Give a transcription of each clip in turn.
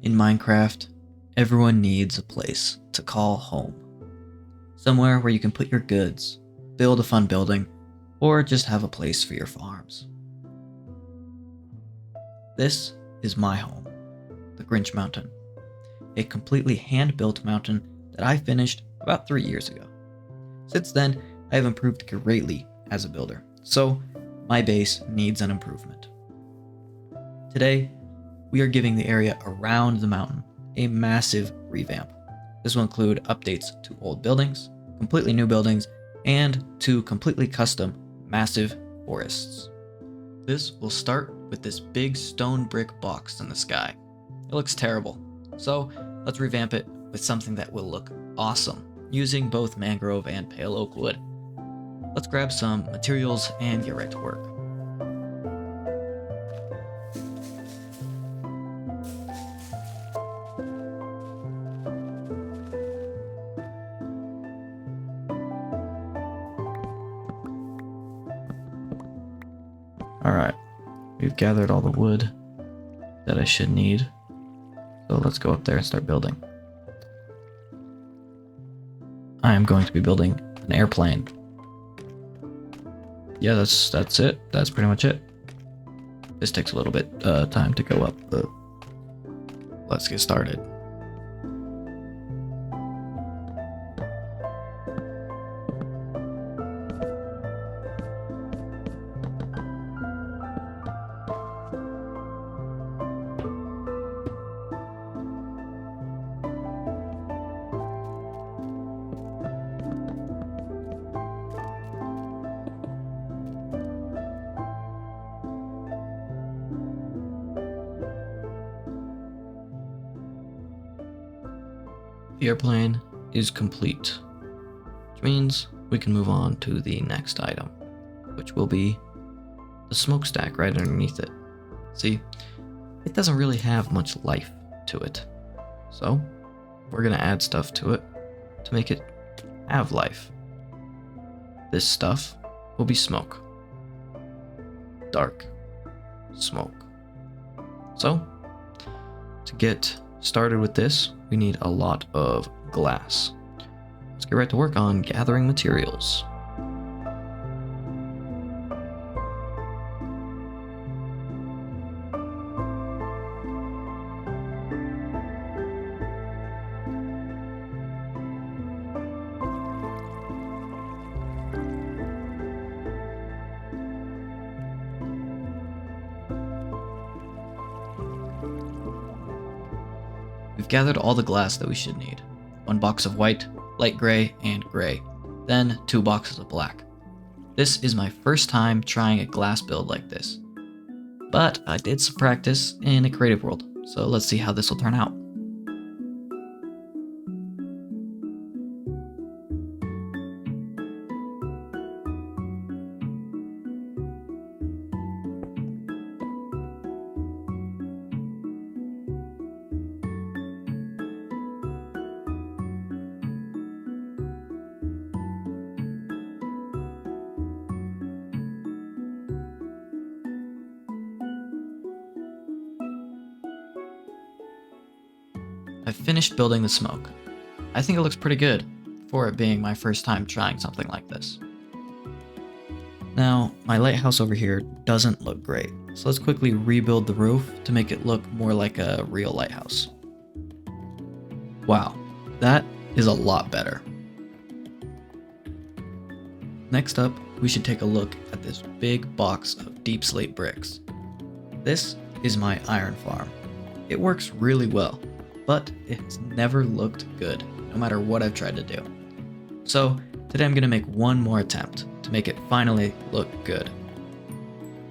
In Minecraft, everyone needs a place to call home. Somewhere where you can put your goods, build a fun building, or just have a place for your farms. This is my home, the Grinch Mountain, a completely hand-built mountain that I finished about 3 years ago. Since then, I have improved greatly as a builder, so my base needs an improvement. Today, we are giving the area around the mountain a massive revamp. This will include updates to old buildings, completely new buildings, and 2 completely custom massive forests. This will start with this big stone brick box in the sky. It looks terrible, so let's revamp it with something that will look awesome, using both mangrove and pale oak wood. Let's grab some materials and get right to work. Alright, we've gathered all the wood that I should need, so let's go up there and start building. I am going to be building an airplane. Yeah, that's it. That's pretty much it. This takes a little bit time to go up, but let's get started. The airplane is complete, which means we can move on to the next item, which will be the smokestack right underneath it. See, it doesn't really have much life to it, so we're gonna add stuff to it to make it have life. This stuff will be smoke. Dark smoke. So, to get started with this, we need a lot of glass. Let's get right to work on gathering materials. We've gathered all the glass that we should need. 1 box of white, light gray, and gray. Then 2 boxes of black. This is my first time trying a glass build like this. But I did some practice in a creative world, so let's see how this will turn out. I've finished building the smoke. I think it looks pretty good for it being my first time trying something like this. Now, my lighthouse over here doesn't look great, so let's quickly rebuild the roof to make it look more like a real lighthouse. Wow, that is a lot better. Next up, we should take a look at this big box of deep slate bricks. This is my iron farm. It works really well, but it's never looked good, no matter what I've tried to do. So today I'm going to make one more attempt to make it finally look good.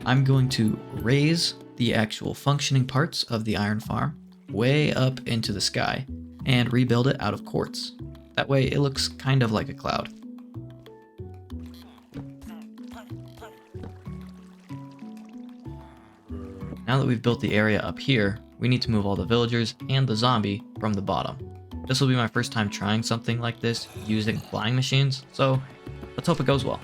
I'm going to raise the actual functioning parts of the iron farm way up into the sky and rebuild it out of quartz. That way it looks kind of like a cloud. Now that we've built the area up here, we need to move all the villagers and the zombie from the bottom. This will be my first time trying something like this using flying machines, so let's hope it goes well.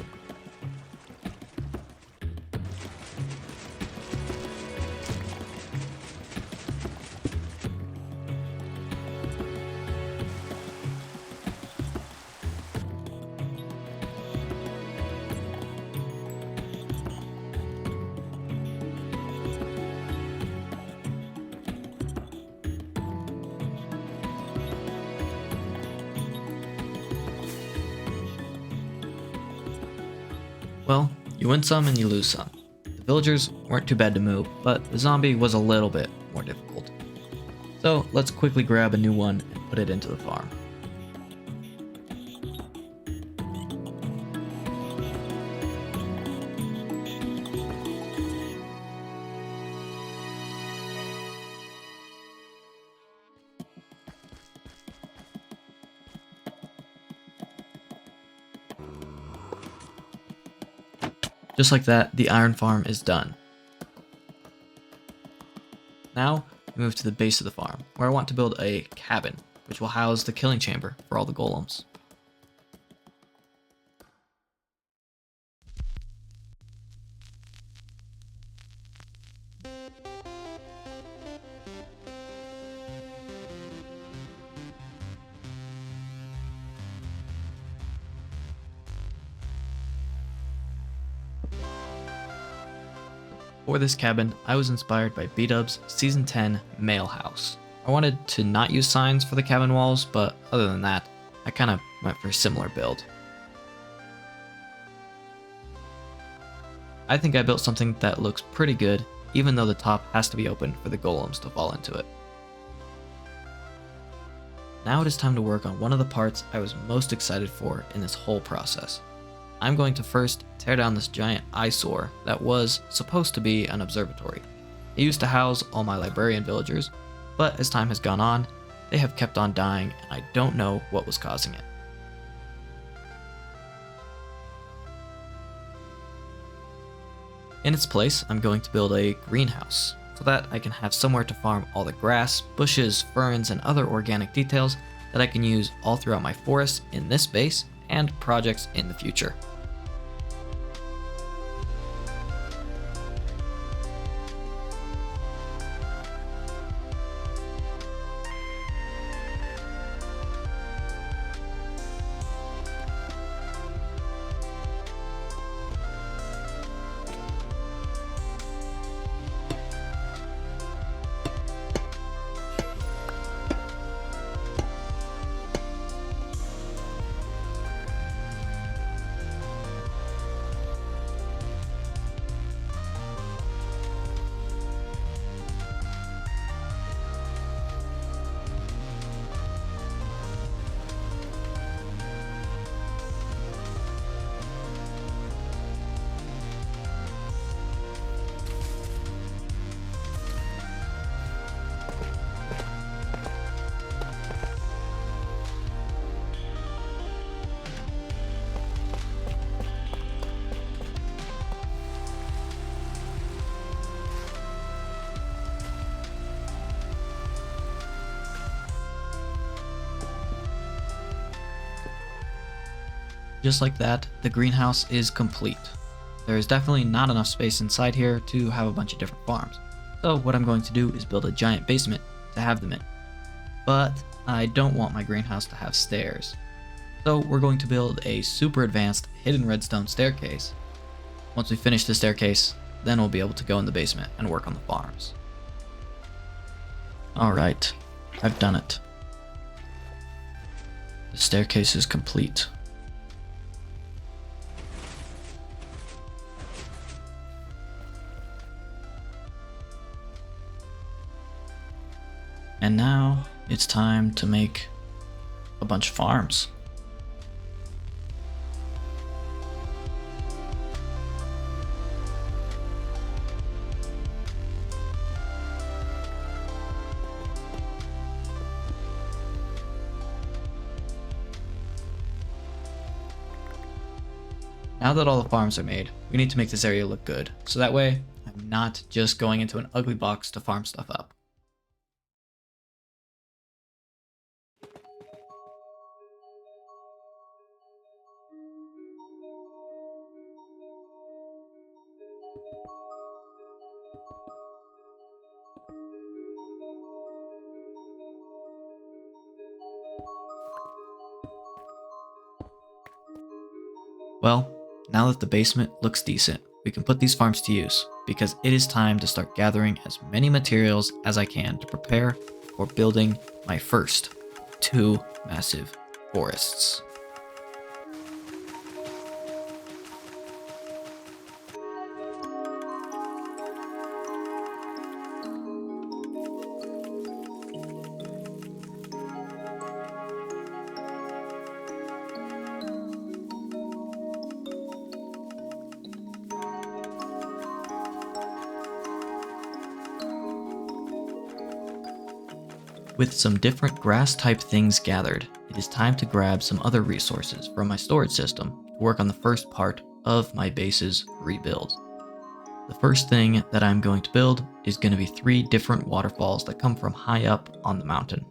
Well, you win some and you lose some. The villagers weren't too bad to move, but the zombie was a little bit more difficult. So let's quickly grab a new one and put it into the farm. Just like that, the iron farm is done. Now, we move to the base of the farm, where I want to build a cabin, which will house the killing chamber for all the golems. For this cabin, I was inspired by B-Dub's Season 10 Mail House. I wanted to not use signs for the cabin walls, but other than that, I kind of went for a similar build. I think I built something that looks pretty good, even though the top has to be open for the golems to fall into it. Now it is time to work on one of the parts I was most excited for in this whole process. I'm going to first tear down this giant eyesore that was supposed to be an observatory. It used to house all my librarian villagers, but as time has gone on, they have kept on dying and I don't know what was causing it. In its place, I'm going to build a greenhouse so that I can have somewhere to farm all the grass, bushes, ferns, and other organic details that I can use all throughout my forest in this base and projects in the future. Just like that, the greenhouse is complete. There is definitely not enough space inside here to have a bunch of different farms. So what I'm going to do is build a giant basement to have them in. But I don't want my greenhouse to have stairs. So we're going to build a super advanced hidden redstone staircase. Once we finish the staircase, then we'll be able to go in the basement and work on the farms. Alright, I've done it. The staircase is complete. And now it's time to make a bunch of farms. Now that all the farms are made, we need to make this area look good, so that way I'm not just going into an ugly box to farm stuff up. Well, now that the basement looks decent, we can put these farms to use, because it is time to start gathering as many materials as I can to prepare for building my first 2 massive forests. With some different grass type things gathered, it is time to grab some other resources from my storage system to work on the first part of my base's rebuild. The first thing that I'm going to build is going to be 3 different waterfalls that come from high up on the mountain.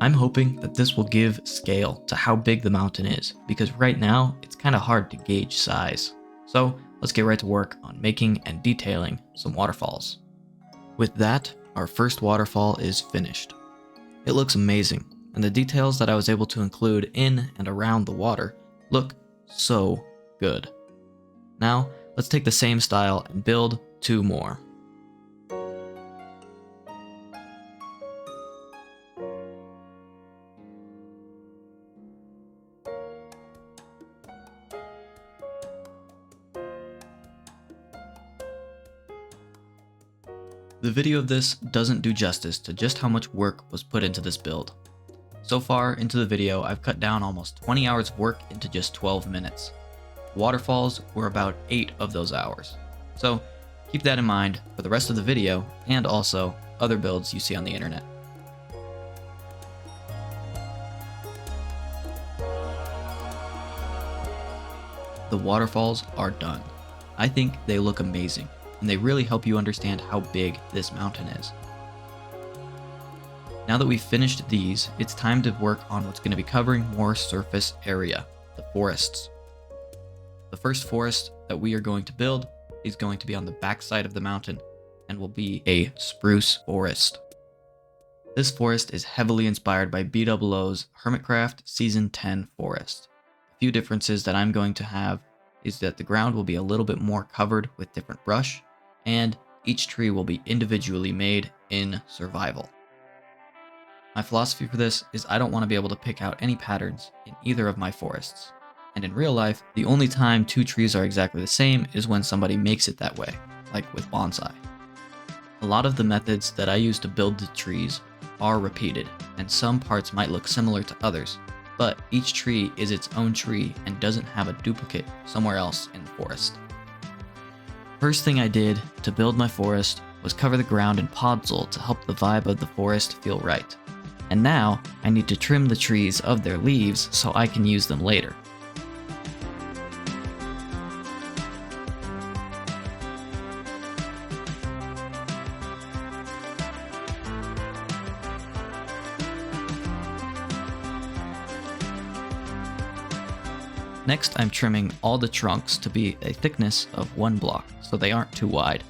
I'm hoping that this will give scale to how big the mountain is, because right now it's kind of hard to gauge size. So let's get right to work on making and detailing some waterfalls. With that, our first waterfall is finished. It looks amazing, and the details that I was able to include in and around the water look so good. Now, let's take the same style and build 2 more. The video of this doesn't do justice to just how much work was put into this build. So far into the video, I've cut down almost 20 hours of work into just 12 minutes. Waterfalls were about 8 of those hours. So keep that in mind for the rest of the video and also other builds you see on the internet. The waterfalls are done. I think they look amazing, and they really help you understand how big this mountain is. Now that we've finished these, it's time to work on what's going to be covering more surface area, the forests. The first forest that we are going to build is going to be on the backside of the mountain and will be a Spruce Forest. This forest is heavily inspired by BOO's Hermitcraft Season 10 forest. A few differences that I'm going to have is that the ground will be a little bit more covered with different brush, and each tree will be individually made in survival. My philosophy for this is I don't want to be able to pick out any patterns in either of my forests. And in real life, the only time 2 trees are exactly the same is when somebody makes it that way, like with bonsai. A lot of the methods that I use to build the trees are repeated, and some parts might look similar to others, but each tree is its own tree and doesn't have a duplicate somewhere else in the forest. First thing I did to build my forest was cover the ground in podzol to help the vibe of the forest feel right. And now I need to trim the trees of their leaves so I can use them later. Next, I'm trimming all the trunks to be a thickness of 1 block, so they aren't too wide.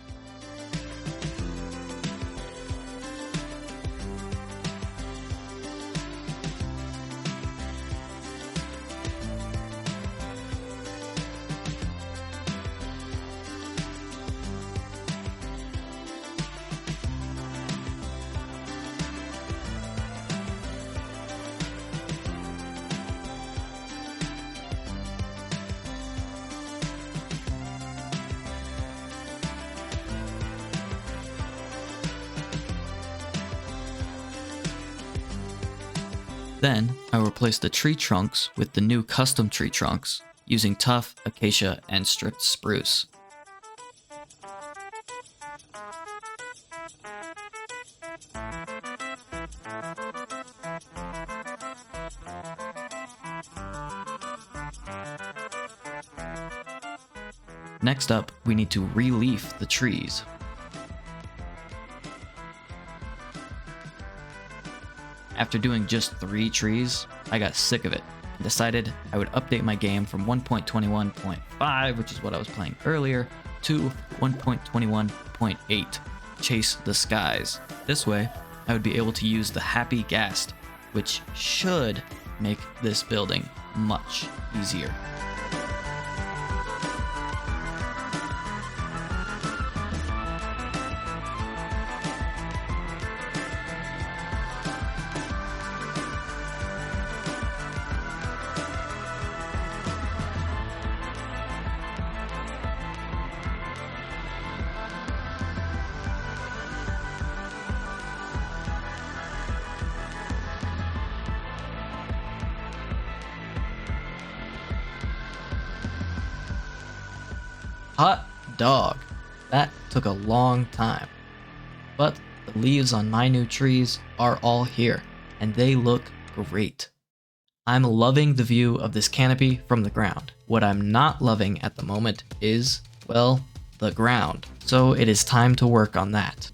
Then, I will replace the tree trunks with the new custom tree trunks, using tough acacia and stripped spruce. Next up, we need to re-leaf the trees. After doing just 3 trees, I got sick of it and decided I would update my game from 1.21.5, which is what I was playing earlier, to 1.21.8, Chase the Skies. This way, I would be able to use the Happy Ghast, which should make this building much easier. Hot dog. That took a long time. but the leaves on my new trees are all here, and they look great. I'm loving the view of this canopy from the ground. What I'm not loving at the moment is, well, the ground. So it is time to work on that.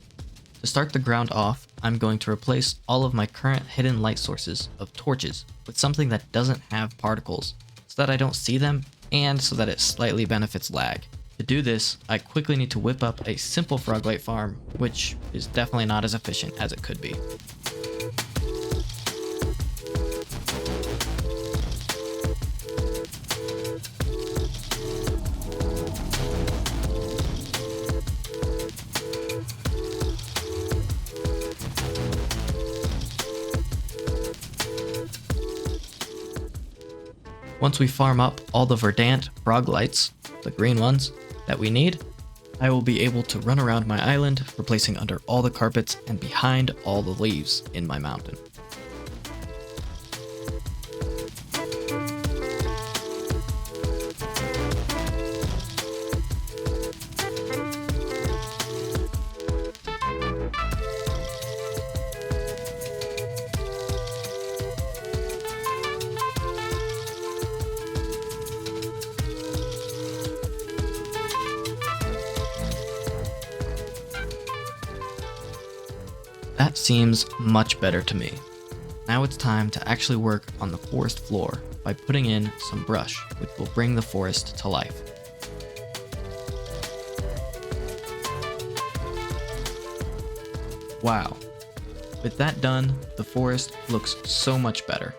To start the ground off, I'm going to replace all of my current hidden light sources of torches with something that doesn't have particles, so that I don't see them and so that it slightly benefits lag. To do this, I quickly need to whip up a simple froglight farm, which is definitely not as efficient as it could be. Once we farm up all the verdant frog lights, the green ones, that we need, I will be able to run around my island, replacing under all the carpets and behind all the leaves in my mountain. That seems much better to me. Now it's time to actually work on the forest floor by putting in some brush, which will bring the forest to life. Wow. With that done, the forest looks so much better.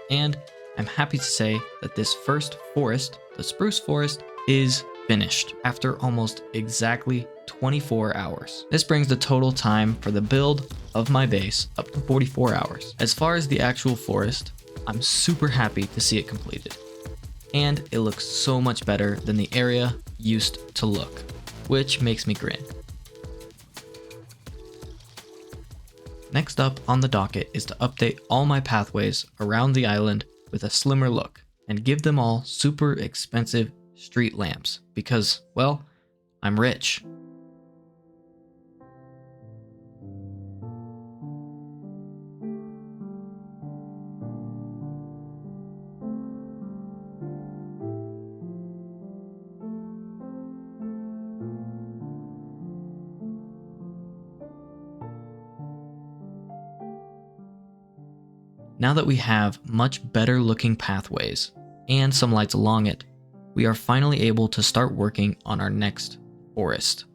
And I'm happy to say that this first forest, the Spruce Forest, is finished after almost exactly 24 hours. This brings the total time for the build of my base up to 44 hours. As far as the actual forest, I'm super happy to see it completed. And it looks so much better than the area used to look, which makes me grin. Next up on the docket is to update all my pathways around the island with a slimmer look and give them all super expensive street lamps because, well, I'm rich. Now that we have much better looking pathways and some lights along it, we are finally able to start working on our next forest.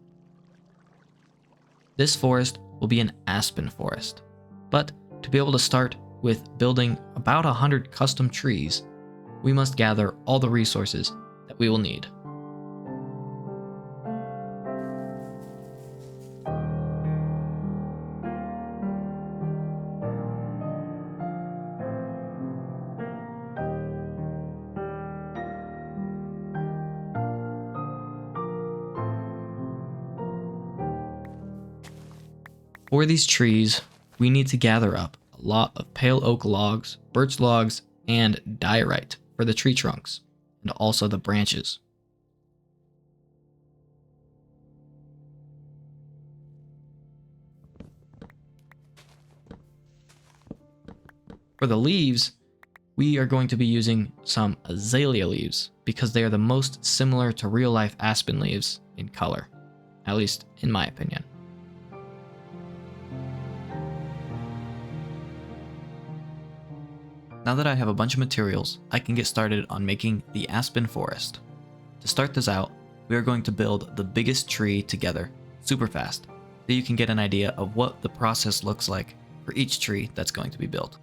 This forest will be an Aspen Forest, but to be able to start with building about 100 custom trees, we must gather all the resources that we will need. For these trees, we need to gather up a lot of pale oak logs, birch logs, and diorite for the tree trunks, and also the branches. For the leaves, we are going to be using some azalea leaves because they are the most similar to real-life aspen leaves in color, at least in my opinion. Now that I have a bunch of materials, I can get started on making the Aspen Forest. To start this out, we are going to build the biggest tree together, super fast, so you can get an idea of what the process looks like for each tree that's going to be built.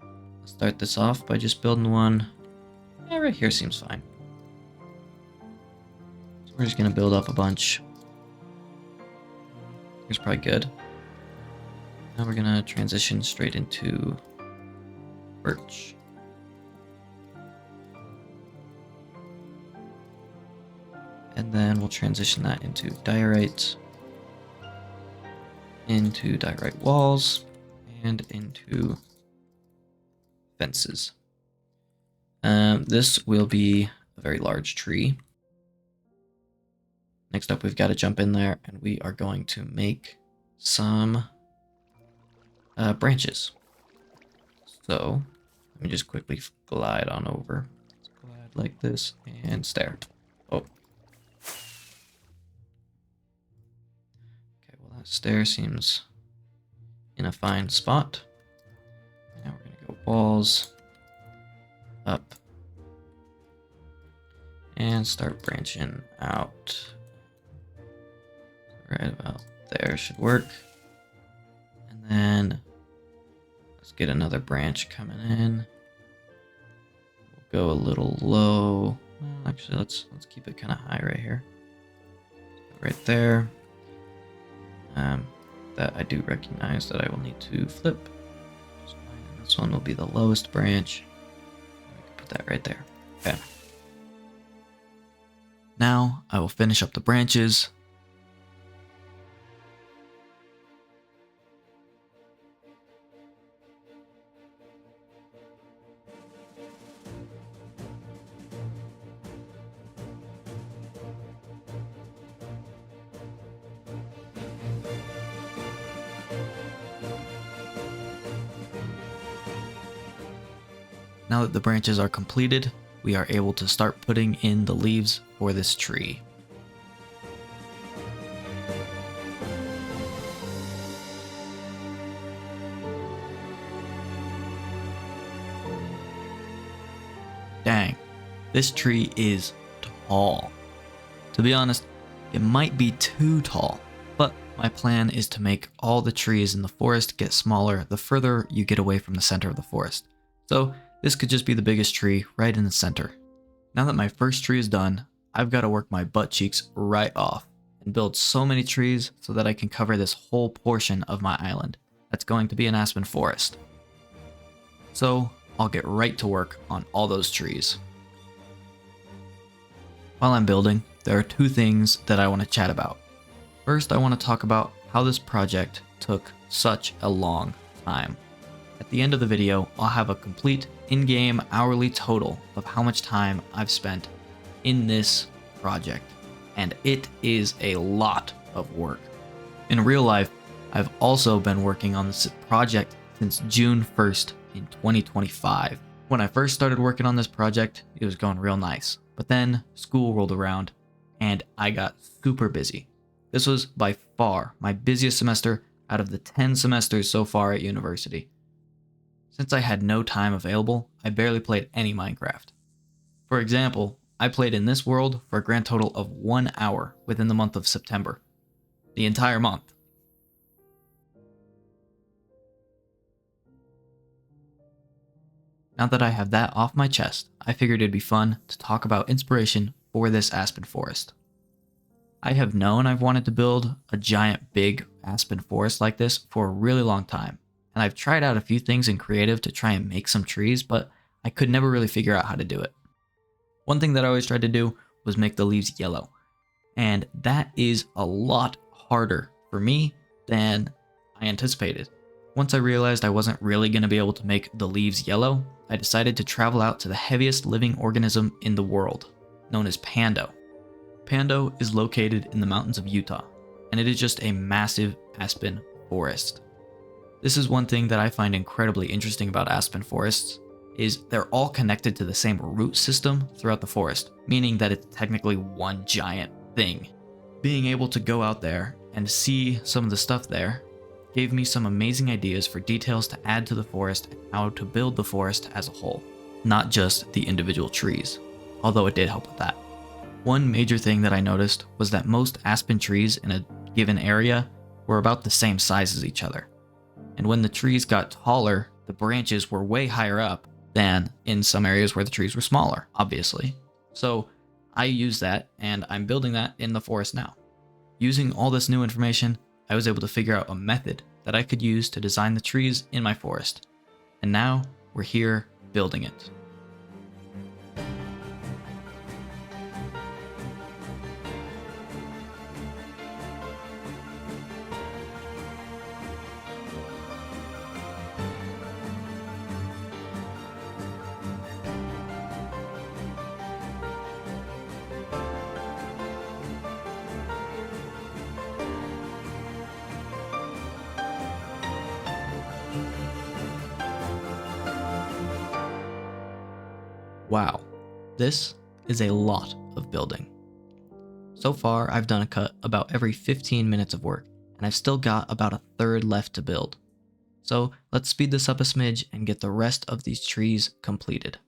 I'll start this off by just building one. Yeah, right here seems fine. So we're just going to build up a bunch. Here's probably good. Now we're going to transition straight into birch. And then we'll transition that into diorite, into diorite walls, and into fences. This will be a very large tree. Next up, we've got to jump in there and we are going to make some branches. So let me just quickly glide on over. Let's glide like this and stare. Oh. Okay, well that stair seems in a fine spot. Now we're gonna go walls up and start branching out. Right about there should work. And then let's get another branch coming in. We'll go a little low. Well, actually, let's keep it kind of high right here. Right there. That I do recognize that I will need to flip. This one will be the lowest branch. I can put that right there. Okay. Now I will finish up the branches. Now that the branches are completed, we are able to start putting in the leaves for this tree. Dang, this tree is tall. To be honest, it might be too tall, but my plan is to make all the trees in the forest get smaller the further you get away from the center of the forest. So this could just be the biggest tree right in the center. Now that my first tree is done, I've got to work my butt cheeks right off and build so many trees so that I can cover this whole portion of my island that's going to be an Aspen Forest. So I'll get right to work on all those trees. While I'm building, there are two things that I want to chat about. First, I want to talk about how this project took such a long time. At the end of the video, I'll have a complete in-game hourly total of how much time I've spent in this project, and it is a lot of work. In real life, I've also been working on this project since June 1st in 2025. When I first started working on this project, it was going real nice, but then school rolled around and I got super busy. This was by far my busiest semester out of the 10 semesters so far at university. Since I had no time available, I barely played any Minecraft. For example, I played in this world for a grand total of 1 hour within the month of September. The entire month. Now that I have that off my chest, I figured it'd be fun to talk about inspiration for this Aspen Forest. I have known I've wanted to build a giant big Aspen Forest like this for a really long time. And I've tried out a few things in creative to try and make some trees, but I could never really figure out how to do it. One thing that I always tried to do was make the leaves yellow. And that is a lot harder for me than I anticipated. Once I realized I wasn't really going to be able to make the leaves yellow, I decided to travel out to the heaviest living organism in the world, known as Pando. Pando is located in the mountains of Utah, and it is just a massive aspen forest. This is one thing that I find incredibly interesting about aspen forests, is they're all connected to the same root system throughout the forest, meaning that it's technically one giant thing. Being able to go out there and see some of the stuff there gave me some amazing ideas for details to add to the forest and how to build the forest as a whole, not just the individual trees, although it did help with that. One major thing that I noticed was that most aspen trees in a given area were about the same size as each other. And when the trees got taller, the branches were way higher up than in some areas where the trees were smaller, obviously. So I used that, and I'm building that in the forest now. Using all this new information, I was able to figure out a method that I could use to design the trees in my forest. And now we're here building it. Wow, this is a lot of building. So far, I've done a cut about every 15 minutes of work, and I've still got about a third left to build. So let's speed this up a smidge and get the rest of these trees completed.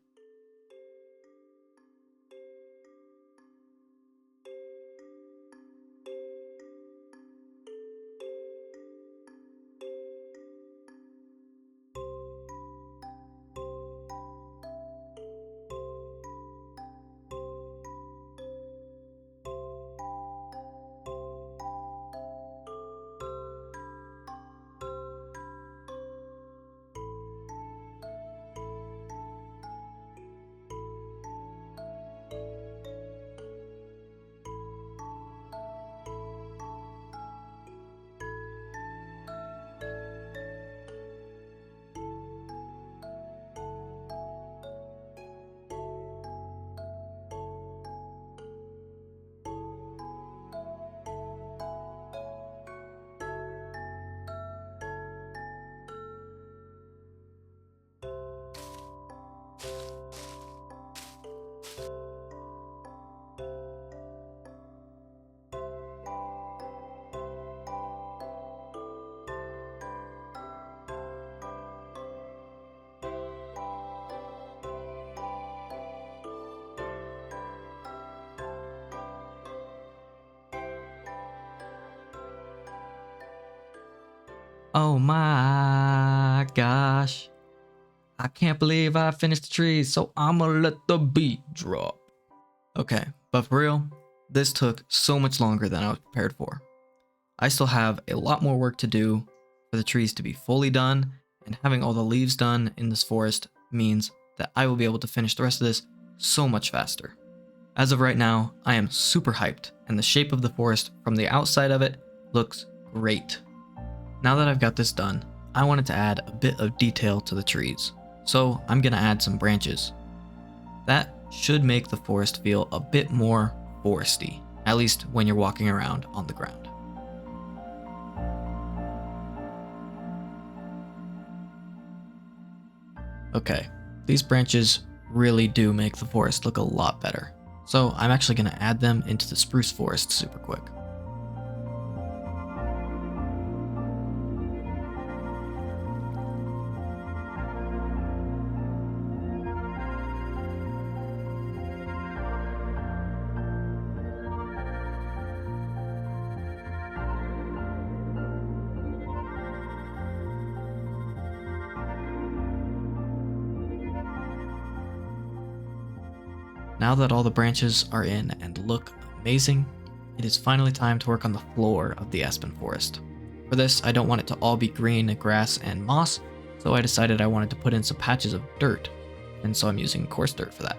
Oh my gosh. I can't believe I finished the trees, so I'ma let the beat drop. Okay, but for real, this took so much longer than I was prepared for. I still have a lot more work to do for the trees to be fully done, and having all the leaves done in this forest means that I will be able to finish the rest of this so much faster. As of right now, I am super hyped, and the shape of the forest from the outside of it looks great. Now that I've got this done, I wanted to add a bit of detail to the trees, so I'm gonna add some branches. That should make the forest feel a bit more foresty, at least when you're walking around on the ground. Okay, these branches really do make the forest look a lot better, so I'm actually gonna add them into the spruce forest super quick. Now that all the branches are in and look amazing, it is finally time to work on the floor of the Aspen Forest. For this, I don't want it to all be green grass and moss, so I decided I wanted to put in some patches of dirt, and so I'm using coarse dirt for that.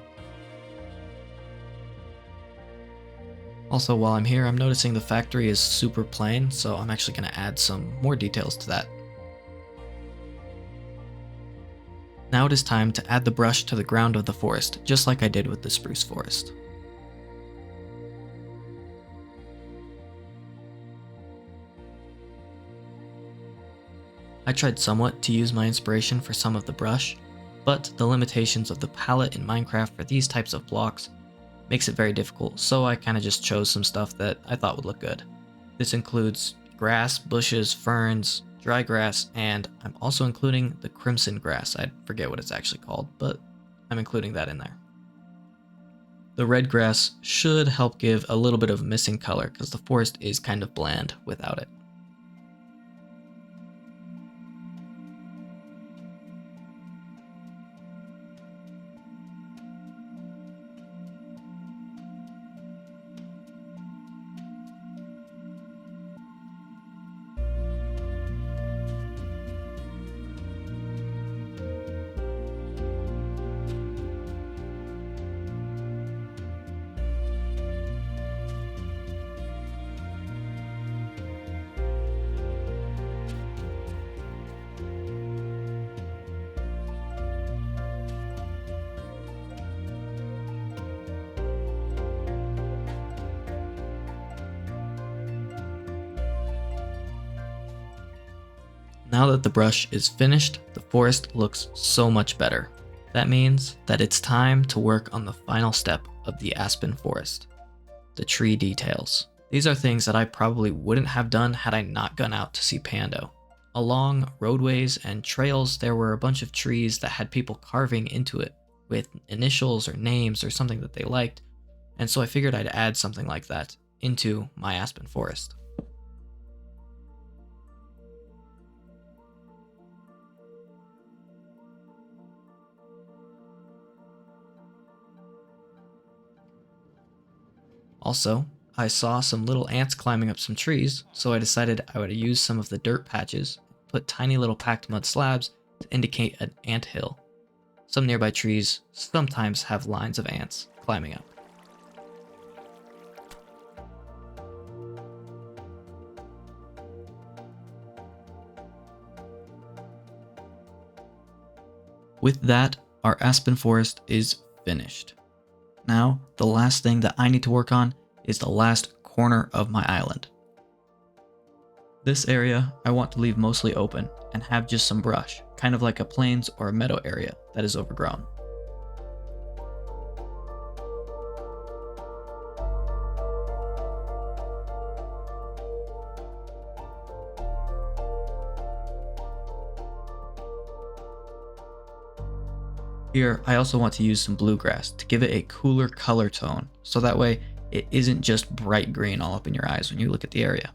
Also, while I'm here, I'm noticing the factory is super plain, so I'm actually going to add some more details to that. Now it is time to add the brush to the ground of the forest, just like I did with the spruce forest. I tried somewhat to use my inspiration for some of the brush, but the limitations of the palette in Minecraft for these types of blocks makes it very difficult, so I kinda just chose some stuff that I thought would look good. This includes grass, bushes, ferns, dry grass, and I'm also including the crimson grass. I forget what it's actually called, but I'm including that in there. The red grass should help give a little bit of missing color because the forest is kind of bland without it. Now that the brush is finished, the forest looks so much better. That means that it's time to work on the final step of the Aspen Forest, the tree details. These are things that I probably wouldn't have done had I not gone out to see Pando. Along roadways and trails, there were a bunch of trees that had people carving into it with initials or names or something that they liked, and so I figured I'd add something like that into my Aspen Forest. Also, I saw some little ants climbing up some trees, so I decided I would use some of the dirt patches, put tiny little packed mud slabs to indicate an ant hill. Some nearby trees sometimes have lines of ants climbing up. With that, our Aspen Forest is finished. Now, the last thing that I need to work on is the last corner of my island. This area I want to leave mostly open and have just some brush, kind of like a plains or a meadow area that is overgrown. Here, I also want to use some bluegrass to give it a cooler color tone, so that way it isn't just bright green all up in your eyes when you look at the area.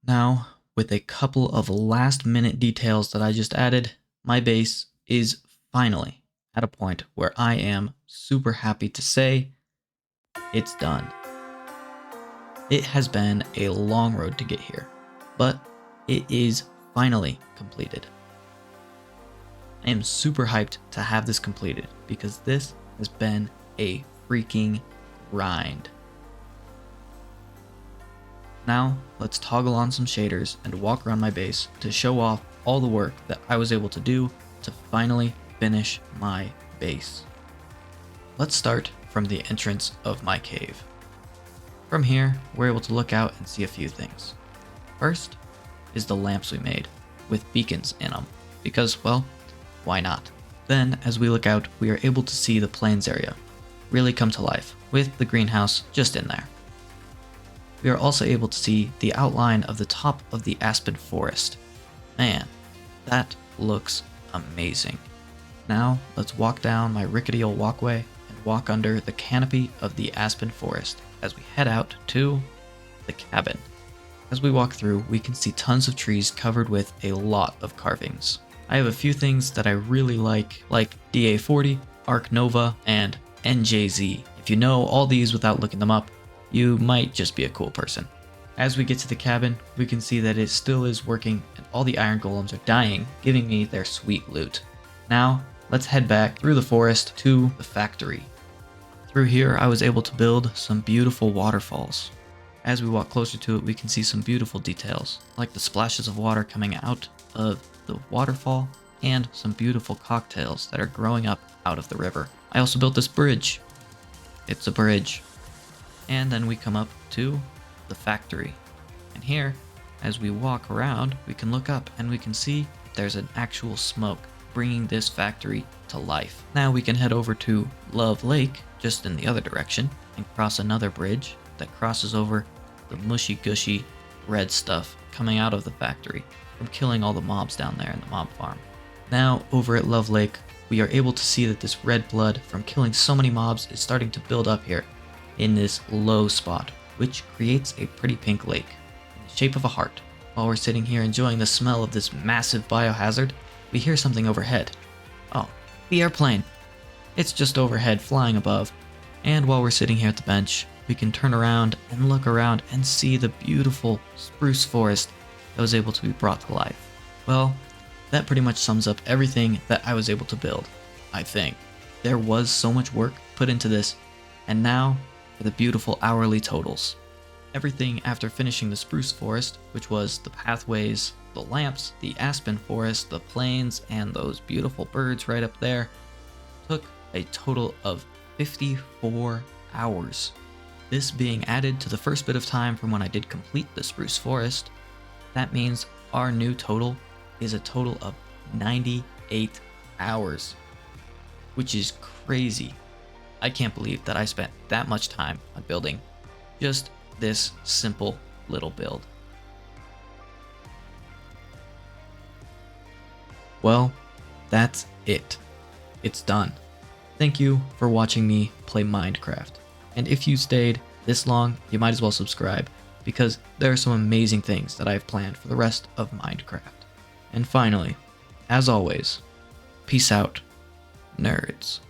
Now, with a couple of last minute details that I just added, my base is finally at a point where I am super happy to say it's done. It has been a long road to get here, but it is finally completed. I am super hyped to have this completed because this has been a freaking grind. Now, let's toggle on some shaders and walk around my base to show off all the work that I was able to do to finally finish my base. Let's start from the entrance of my cave. From here, we're able to look out and see a few things. First is the lamps we made, with beacons in them, because, well, why not? Then, as we look out, we are able to see the plains area really come to life, with the greenhouse just in there. We are also able to see the outline of the top of the Aspen Forest. Man, that looks amazing. Now, let's walk down my rickety old walkway and walk under the canopy of the Aspen Forest as we head out to the cabin. As we walk through, we can see tons of trees covered with a lot of carvings. I have a few things that I really like DA40, Arc Nova, and NJZ. If you know all these without looking them up, you might just be a cool person. As we get to the cabin, we can see that it still is working and all the iron golems are dying, giving me their sweet loot. Now, let's head back through the forest to the factory. Through here, I was able to build some beautiful waterfalls. As we walk closer to it, we can see some beautiful details, like the splashes of water coming out of the waterfall and some beautiful cocktails that are growing up out of the river. I also built this bridge. It's a bridge. And then we come up to the factory. And here, as we walk around, we can look up and we can see there's an actual smoke bringing this factory to life. Now we can head over to Love Lake, just in the other direction, and cross another bridge that crosses over the mushy gushy red stuff coming out of the factory from killing all the mobs down there in the mob farm. Now, over at Love Lake, we are able to see that this red blood from killing so many mobs is starting to build up here in this low spot, which creates a pretty pink lake in the shape of a heart. While we're sitting here enjoying the smell of this massive biohazard, we hear something overhead. Oh, the airplane. It's just overhead, flying above. And while we're sitting here at the bench, we can turn around and look around and see the beautiful spruce forest that was able to be brought to life. Well, that pretty much sums up everything that I was able to build, I think. There was so much work put into this, And now for the beautiful hourly totals. Everything after finishing the Spruce Forest, which was the pathways, the lamps, the Aspen Forest, the plains, and those beautiful birds right up there, took a total of 54 hours. This being added to the first bit of time from when I did complete the Spruce Forest, that means our new total is a total of 98 hours, which is crazy. I can't believe that I spent that much time on building just this simple little build. Well, that's it. It's done. Thank you for watching me play Mindcraft. And if you stayed this long, you might as well subscribe, because there are some amazing things that I've planned for the rest of Mindcraft. And finally, as always, peace out, nerds.